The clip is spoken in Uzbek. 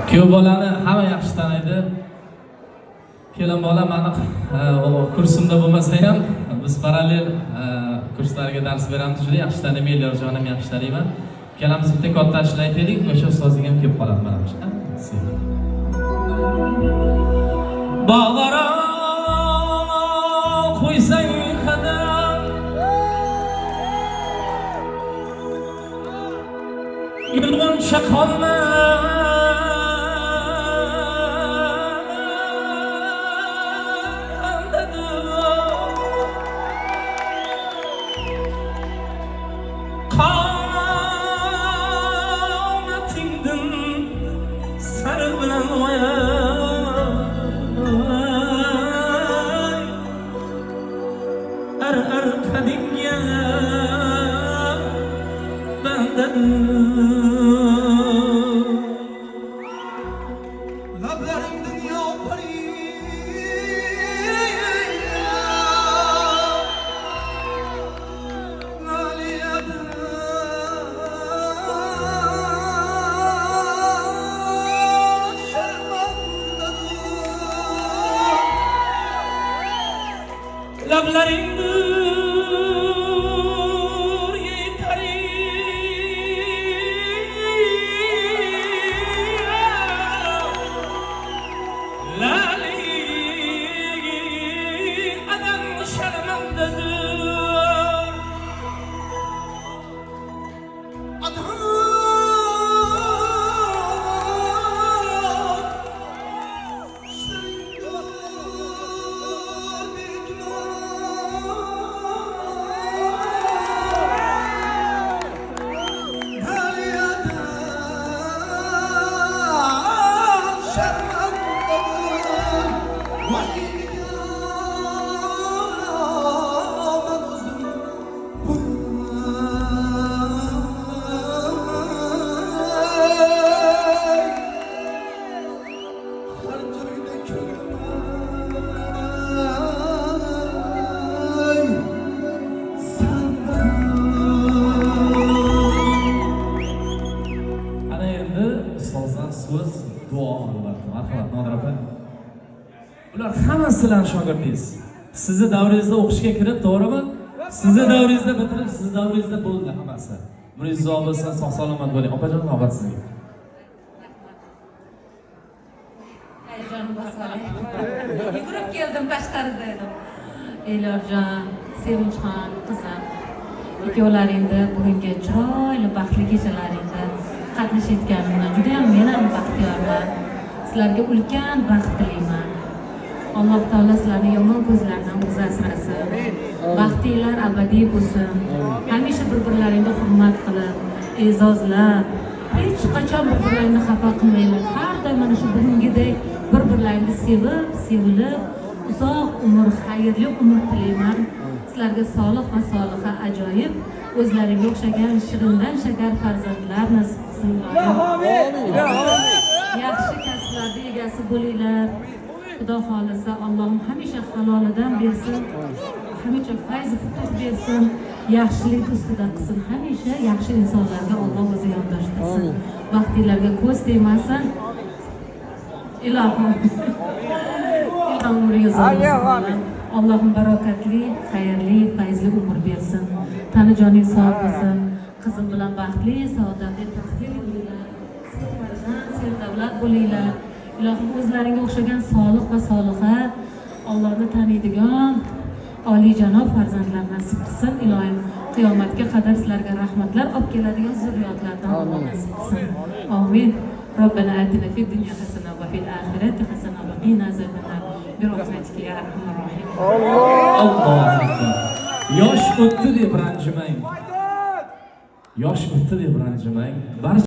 Kuyov bolani hamma yaxshi taniydi. Kelin bola mani kursimda bo'lmasa ham biz parallel kurslarga dars beramiz. Juda yaxshi taniyman, Elyorjonim yaxshi taniyman. Ikkalamiz bitta katta ishlar aytaylik, o'sha ustozga ham kelib qoladi menimcha. Bog'ara qo'ysang qadam yurguncha qolma Ular hammasi sizlarning shogirdingiz. Sizni davringizda o'qishga kirib, to'g'rimi? Sizni davringizda bitirib, sizni davringizda bo'ldi hammasi. Umringiz uzoq bo'lsin, sog' salomat bo'ling. Opajon, navbat sizga. Ayjon Bosolay. Yugurib keldim tashqarida edim. Elyorjon, Sevinchxon qizim. Ikkovlaringni bugungi chiroyli baxtli kechalaringda qatnashayotganimdan juda ham men ham baxtiyorman. Sizlarga ulkan baxt tilayman. Alloh taolo sizlarni yomon ko'zlardan o'zi asrasin. Baxtinglar abadiy bo'lsin. Hamisha bir-birlaringga hurmat qilib, e'zozlab, hech qachon bir-birlaringni xafa qilmanglar. Har doim mana shu bugungidek bir-birlaringni sevib, sevilib, uzoq umr, xayrli umr tilayman. Sizlarga solih va soliha ajoyib o'zlaringga o'xshagan shirindan shakar farzandlar nasib qilsin. Yaxshi kasblarga egasi bo'linglar. Xudo xolisa Allohim hamisha halolidan bersin, hamisha fayz futuh bersin, yaxshilik ustida qilsin, hamisha yaxshi insonlarga Alloh o'zi yondashtirsin. Baxtinglarga ko'z tegmasin. Ilohim. Umringiz uzun. Allohim barokatli, xayrli, fayzli umr bersin. Tani joning sog' bo'lsin. Qizim bilan baxtli, saodatli, baxtli bo'linglar. Davlat bo'linglar. Ilohim o'zlaringga o'xshagan solih va soliha, Allohni taniydigan oliyjanob farzandlar nasib qilsin. Ilohim qiyomatga qadar sizlarga rahmatlar olib keladigan zurriyotlardan Alloh nasib qilsin. Amin. Robbana atina fid dunya hasana va fil akhirati hasana va qina azabannar. Bi rahmatika ya arhamar rohim. Alloh akbar. Yosh o'tdi deb ranjimang. Yosh o'tdi deb ranjimang.